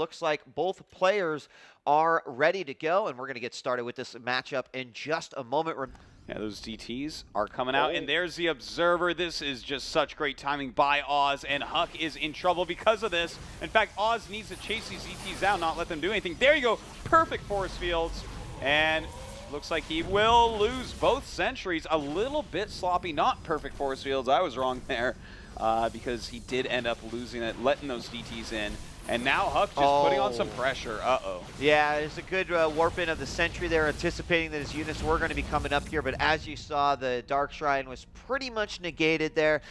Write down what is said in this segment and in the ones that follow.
looks like both players are ready to go, and we're going to get started with this matchup in just a moment. Yeah, those DTs are coming out, and there's the Observer. This is just such great timing by Oz, and Huk is in trouble because of this. In fact, Oz needs to chase these DTs out, not let them do anything. There you go, perfect force fields, and looks like he will lose both sentries. A little bit sloppy, not perfect force fields. I was wrong there because he did end up losing it, letting those DTs in. And now Huk just putting on some pressure. Uh-oh. Yeah, it's a good warp in of the sentry there, anticipating that his units were going to be coming up here. But as you saw, the Dark Shrine was pretty much negated there.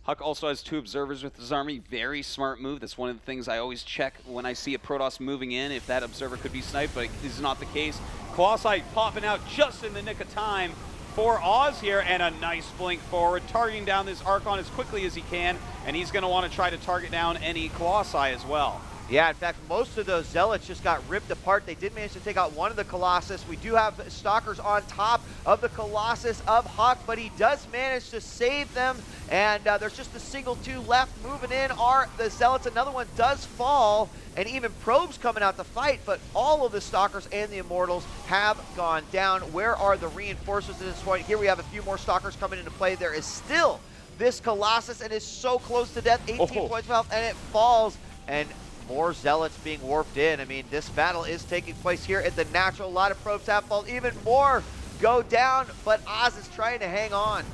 Huk also has 2 observers with his army. Very smart move. That's one of the things I always check when I see a Protoss moving in, if that observer could be sniped, but this is not the case. Colossi popping out just in the nick of time for Oz here, and a nice blink forward, targeting down this Archon as quickly as he can, and he's going to want to try to target down any Colossi as well. Yeah, in fact, most of those Zealots just got ripped apart. They did manage to take out one of the Colossus. We do have Stalkers on top of the Colossus of Huk, but he does manage to save them, and there's just a single 2 left. Moving in are the Zealots. Another one does fall, and even Probes coming out to fight, but all of the Stalkers and the Immortals have gone down. Where are the reinforcements at this point? Here we have a few more Stalkers coming into play. There is still this Colossus, and is so close to death, 18 points of health, and it falls, and more Zealots being warped in. I mean, this battle is taking place here at the Natural. A lot of Probes have fallen. Even more go down, but Oz is trying to hang on.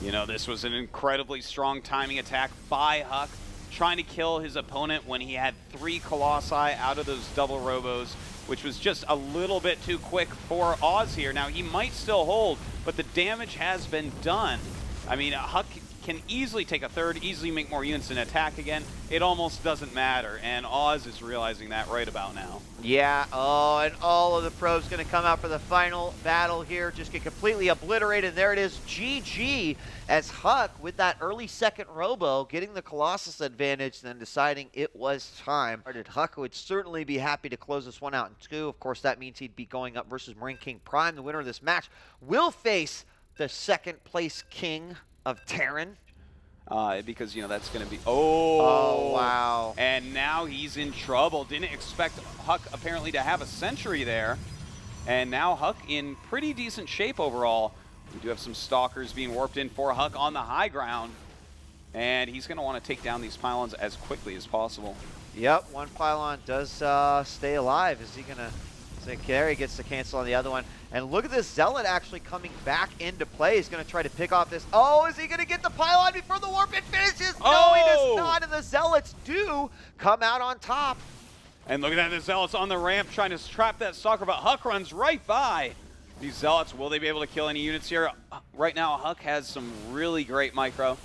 You know, this was an incredibly strong timing attack by Huk, trying to kill his opponent when he had 3 Colossi out of those double robos, which was just a little bit too quick for Oz here. Now, he might still hold, but the damage has been done. I mean, Huk can easily take a third, easily make more units and attack again. It almost doesn't matter, and Oz is realizing that right about now. Yeah, and all of the Probes going to come out for the final battle here, just get completely obliterated. There it is, GG, as Huk, with that early second robo, getting the Colossus advantage, then deciding it was time. Huk would certainly be happy to close this one out in 2. Of course, that means he'd be going up versus Marine King Prime. The winner of this match will face the second place king of Terran. Because, you know, that's going to be... Oh, wow. And now he's in trouble. Didn't expect Huk apparently to have a sentry there. And now Huk in pretty decent shape overall. We do have some Stalkers being warped in for Huk on the high ground. And he's going to want to take down these pylons as quickly as possible. Yep, one pylon does stay alive. Is he going to... There he gets to cancel on the other one. And look at this Zealot actually coming back into play. He's going to try to pick off this. Oh, is he going to get the pylon before the warp? It finishes. No, he does not. And the Zealots do come out on top. And look at that, the Zealots on the ramp trying to trap that Stalker, but Huk runs right by. These Zealots, will they be able to kill any units here? Right now, Huk has some really great micro.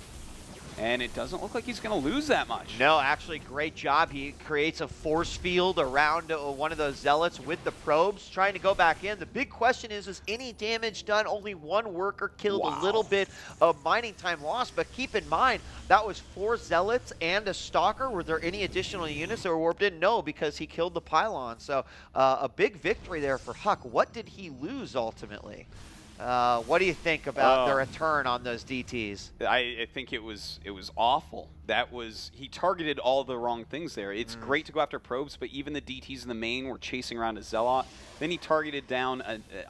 And it doesn't look like he's going to lose that much. No, actually, great job. He creates a force field around one of those Zealots with the Probes, trying to go back in. The big question is any damage done? Only 1 worker killed. Wow. A little bit of mining time lost, but keep in mind, that was 4 Zealots and a Stalker. Were there any additional units that were warped in? No, because he killed the pylon. So a big victory there for Huk. What did he lose ultimately? What do you think about the return on those DTs? I think it was awful. That was, he targeted all the wrong things there. It's great to go after Probes, but even the DTs in the main were chasing around a Zealot. Then he targeted down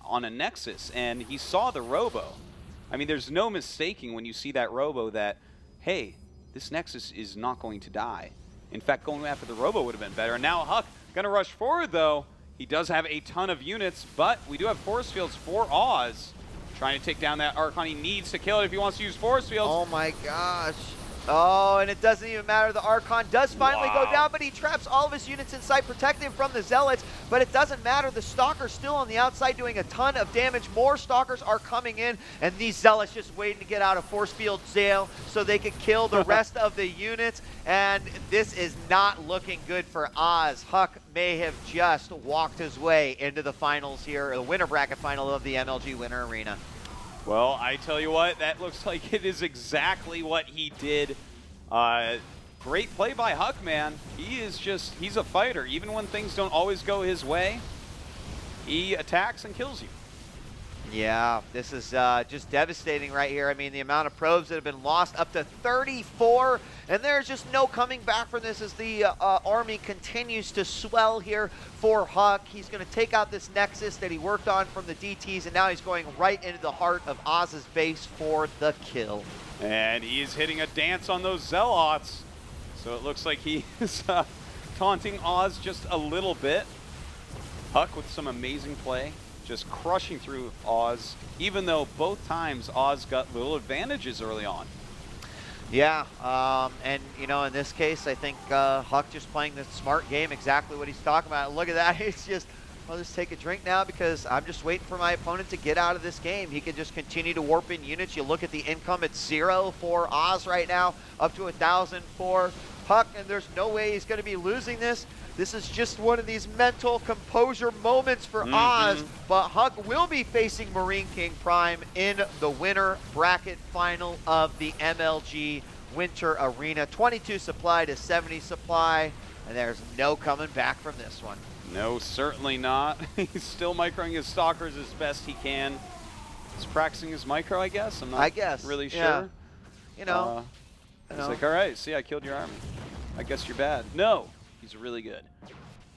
on a Nexus, and he saw the Robo. I mean, there's no mistaking when you see that Robo that, hey, this Nexus is not going to die. In fact, going after the Robo would have been better. And now Huk going to rush forward, though. He does have a ton of units, but we do have force fields for Oz. Trying to take down that Archon. He needs to kill it if he wants to use force fields. Oh my gosh. Oh, and it doesn't even matter. The Archon does finally go down, but he traps all of his units inside, protecting him from the Zealots. But it doesn't matter. The Stalker's still on the outside doing a ton of damage. More Stalkers are coming in, and these Zealots just waiting to get out of force field jail so they could kill the rest of the units. And this is not looking good for Oz. Huk may have just walked his way into the finals here, the winner bracket final of the MLG Winter Arena. Well, I tell you what, that looks like it is exactly what he did. Great play by Huk, man. He's a fighter. Even when things don't always go his way, he attacks and kills you. Yeah, this is just devastating right here. I mean, the amount of probes that have been lost, up to 34, and there's just no coming back from this as the army continues to swell here for Huck. He's going to take out this Nexus that he worked on from the DTs, and now he's going right into the heart of Oz's base for the kill. And he's hitting a dance on those Zealots. So it looks like he is taunting Oz just a little bit. Huck with some amazing play, just crushing through Oz, even though both times Oz got little advantages early on. Yeah, and you know, in this case, I think Huck just playing the smart game, exactly what he's talking about. Look at that, it's just, I'll just take a drink now because I'm just waiting for my opponent to get out of this game. He can just continue to warp in units. You look at the income, it's 0 for Oz right now, up to 1,000 for Huck, and there's no way he's going to be losing this. This is just one of these mental composure moments for Oz, but Huck will be facing Marine King Prime in the winner bracket final of the MLG Winter Arena. 22 supply to 70 supply, and there's no coming back from this one. No, certainly not. He's still microing his stalkers as best he can. He's practicing his micro, I guess. I'm not really sure. Yeah. You know. He's like, all right, see, I killed your army. I guess you're bad. No. He's really good.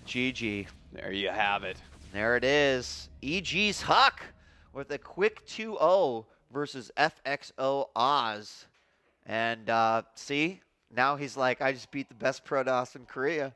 GG. There you have it. There it is. EG's Huck with a quick 2-0 versus FXO Oz. And see, now he's like, I just beat the best Protoss in Korea.